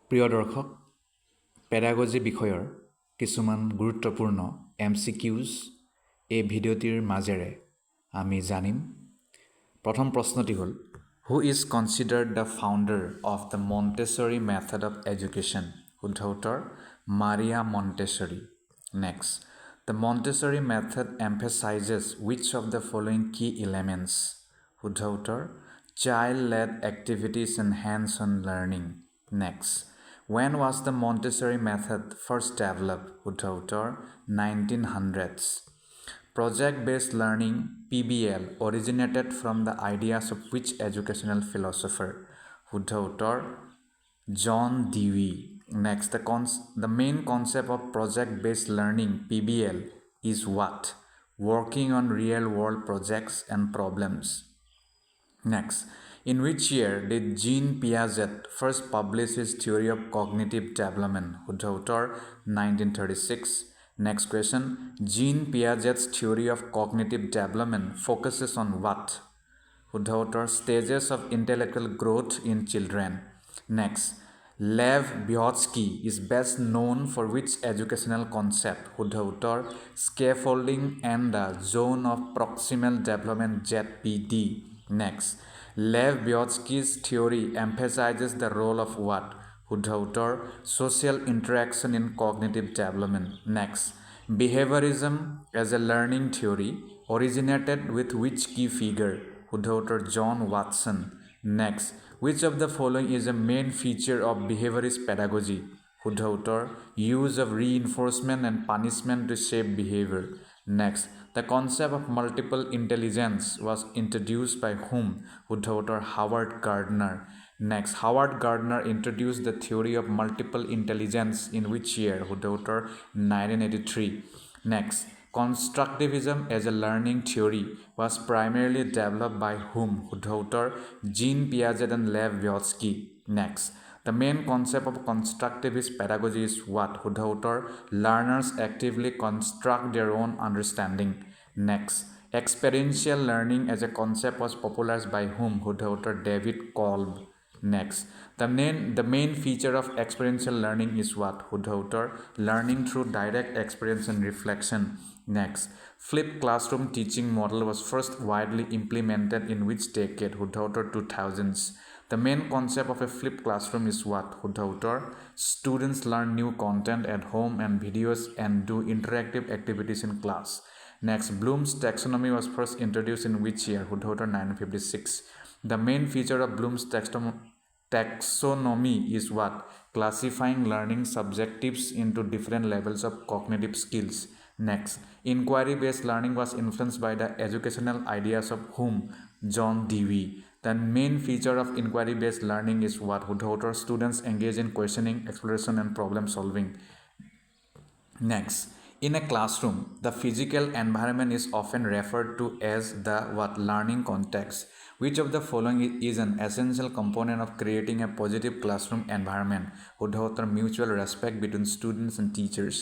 প্ৰিয় দৰ্শক, পেডাগজি বিষয়ৰ কিছুমান গুৰুত্বপূৰ্ণ MCQs এই ভিডিঅ'টিৰ মাজেৰে আমি জানিম। প্ৰথম প্ৰশ্নটি হ'ল, who is considered the founder of the Montessori method of education? শুদ্ধ উত্তৰ, Maria Montessori. Next, the Montessori method emphasizes which of the following key elements? শুদ্ধ উত্তৰ, child-led activities and hands-on learning. Next, when was the Montessori method first developed? শুদ্ধ উত্তৰ, 1900s. Project-based learning (PBL) originated from the ideas of which educational philosopher? শুদ্ধ উত্তৰ, John Dewey. Next, the main concept of project-based learning (PBL) is what? Working on real-world projects and problems. Next, in which year did Jean Piaget first publish his theory of cognitive development? শুদ্ধ উত্তৰ, 1936. Next question, Jean Piaget's theory of cognitive development focuses on what? শুদ্ধ উত্তৰ, stages of intellectual growth in children. Next, Lev Vygotsky is best known for which educational concept? শুদ্ধ উত্তৰ, scaffolding and the zone of proximal development ZPD. Next, Lev Vygotsky's theory emphasizes the role of what? শুদ্ধ উত্তৰ, social interaction in cognitive development. Next, behaviorism as a learning theory originated with which key figure? শুদ্ধ উত্তৰ, John Watson. Next, which of the following is a main feature of behaviorist pedagogy? শুদ্ধ উত্তৰ, use of reinforcement and punishment to shape behavior. Next, the concept of multiple intelligence was introduced by whom? শুদ্ধ উত্তৰ, Howard Gardner. Next, Howard Gardner introduced the theory of multiple intelligence in which year? শুদ্ধ উত্তৰ, 1983. Next, constructivism as a learning theory was primarily developed by whom? শুদ্ধ উত্তৰ, Jean Piaget and Lev Vygotsky. Next, the main concept of constructivist pedagogy is what? শুদ্ধ উত্তৰ, learners actively construct their own understanding. Next, experiential learning as a concept was popularized by whom? শুদ্ধ উত্তৰ, David Kolb. Next, the main feature of experiential learning is what? শুদ্ধ উত্তৰ, learning through direct experience and reflection. Next, flipped classroom teaching model was first widely implemented in which decade? শুদ্ধ উত্তৰ, 2000s. The main concept of a flipped classroom is what? শুদ্ধ উত্তৰ, students learn new content at home and videos and do interactive activities in class. Next, Bloom's taxonomy was first introduced in which year? শুদ্ধ উত্তৰ, 1956. The main feature of Bloom's taxonomy is what? Classifying learning subjectives into different levels of cognitive skills. Next, inquiry-based learning was influenced by the educational ideas of whom? John Dewey. The main feature of inquiry-based learning is what? শুদ্ধ উত্তৰ, students engage in questioning, exploration and problem solving. Next, in a classroom, the physical environment is often referred to as the what? Learning context. Which of the following is an essential component of creating a positive classroom environment? শুদ্ধ উত্তৰ, mutual respect between students and teachers.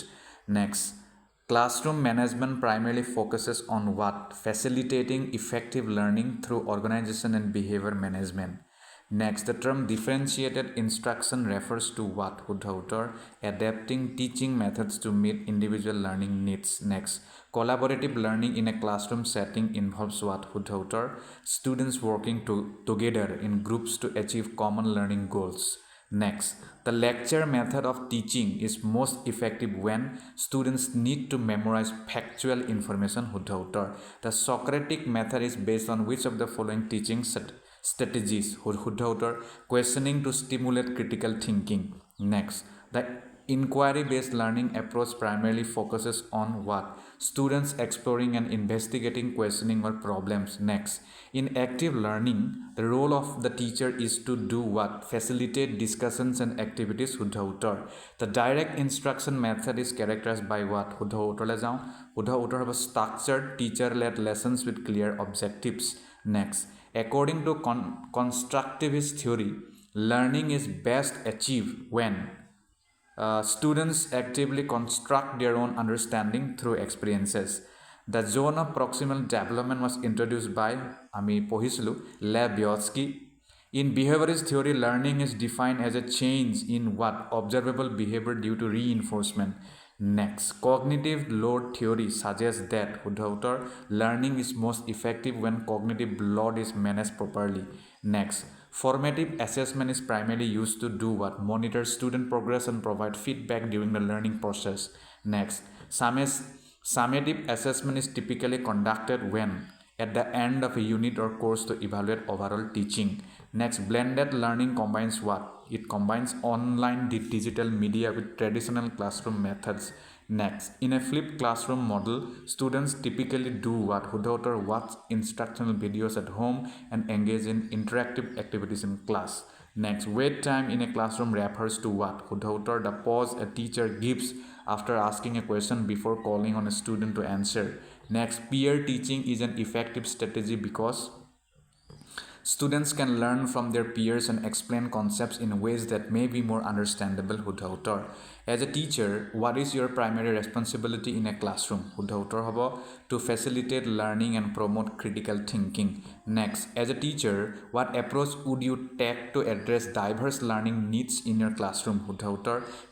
Next, classroom management primarily focuses on what? Facilitating effective learning through organization and behavior management. Next, the term differentiated instruction refers to what? শুদ্ধ উত্তৰ, adapting teaching methods to meet individual learning needs. Next, collaborative learning in a classroom setting involves what? শুদ্ধ উত্তৰ, students working together in groups to achieve common learning goals. Next, the lecture method of teaching is most effective when students need to memorize factual information. শুদ্ধ উত্তৰ, the Socratic method is based on which of the following teaching strategies? শুদ্ধ উত্তৰ, questioning to stimulate critical thinking. Next, the inquiry-based learning approach primarily focuses on what? Students exploring and investigating, questioning or problems. Next, in active learning, the role of the teacher is to do what? Facilitate discussions and activities. শুদ্ধ উত্তৰ, the direct instruction method is characterized by what? শুদ্ধ উত্তৰলৈ যাওঁ, শুদ্ধ উত্তৰ হ'ব structured teacher-led lessons with clear objectives. Next, according to constructivist theory, learning is best achieved when students actively construct their own understanding through experiences. The zone of proximal development was introduced by, আমি পঢ়িছিলোঁ, Lev Vygotsky. In behaviorist theory, learning is defined as a change in what? Observable behavior due to reinforcement. Next, cognitive load theory suggests that learning is most effective when cognitive load is managed properly. Next, formative assessment is primarily used to do what? Monitor student progress and provide feedback during the learning process. Next, summative assessment is typically conducted when? At the end of a unit or course to evaluate overall teaching. Next, blended learning combines what? It combines online digital media with traditional classroom methods. Next, in a flipped classroom model, students typically do what? Watch instructional videos at home and engage in interactive activities in class. Next, wait time in a classroom refers to what? The pause a teacher gives after asking a question before calling on a student to answer. Next, peer teaching is an effective strategy because students can learn from their peers and explain concepts in ways that may be more understandable. As a teacher, what is your primary responsibility in a classroom? To facilitate learning and promote critical thinking. Next, as a teacher, what approach would you take to address diverse learning needs in your classroom?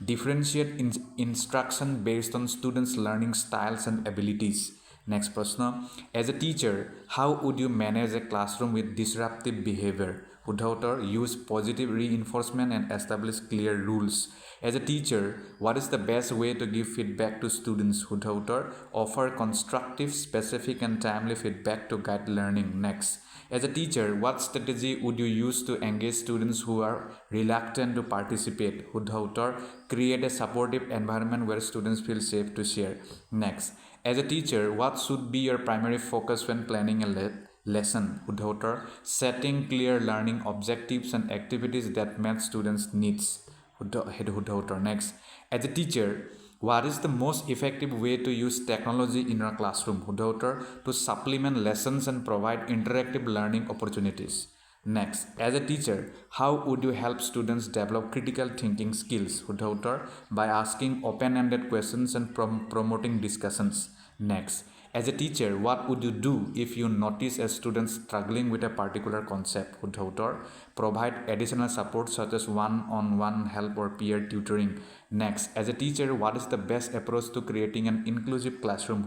Differentiate instruction based on students' learning styles and abilities. Next question. As a teacher, how would you manage a classroom with disruptive behavior? Use positive reinforcement and establish clear rules. As a teacher, what is the best way to give feedback to students? Offer constructive, specific and timely feedback to guide learning. Next. As a teacher, what strategy would you use to engage students who are reluctant to participate? Create a supportive environment where students feel safe to share. Next. As a teacher, what should be your primary focus when planning a lesson? Setting clear learning objectives and activities that match students' needs. Next, as a teacher, what is the most effective way to use technology in your classroom? To supplement lessons and provide interactive learning opportunities. Next, as a teacher, how would you help students develop critical thinking skills? By asking open-ended questions and promoting discussions. Next, as a teacher, what would you do if you notice a student struggling with a particular concept? Provide additional support such as one-on-one help or peer tutoring. Next, as a teacher, what is the best approach to creating an inclusive classroom?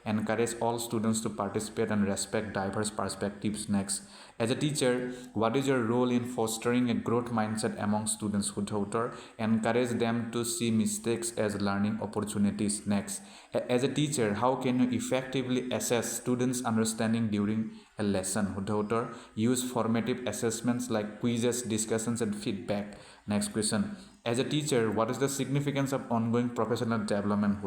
Encourage all students to participate and respect diverse perspectives. Next, as a teacher, what is your role in fostering a growth mindset among students? Encourage them to see mistakes as learning opportunities. Next, as a teacher, how can you effectively assess students' understanding during a lesson? Use formative assessments like quizzes, discussions, and feedback. Next question. As a teacher, what is the significance of ongoing professional development?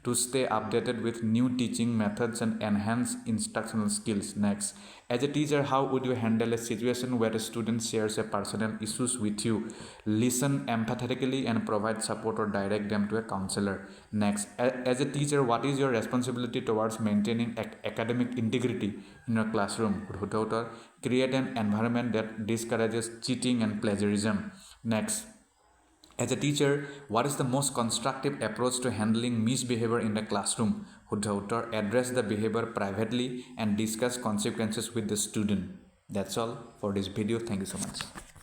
To stay updated with new teaching methods and enhance instructional skills. Next, as a teacher, how would you handle a situation where a student shares a personal issues with you? Listen empathetically and provide support or direct them to a counselor. Next, as a teacher, what is your responsibility towards maintaining academic integrity in your classroom? Create an environment that discourages cheating and plagiarism. Next, as a teacher, what is the most constructive approach to handling misbehavior in the classroom? Address the behavior privately and discuss consequences with the student. That's all for this video. Thank you so much.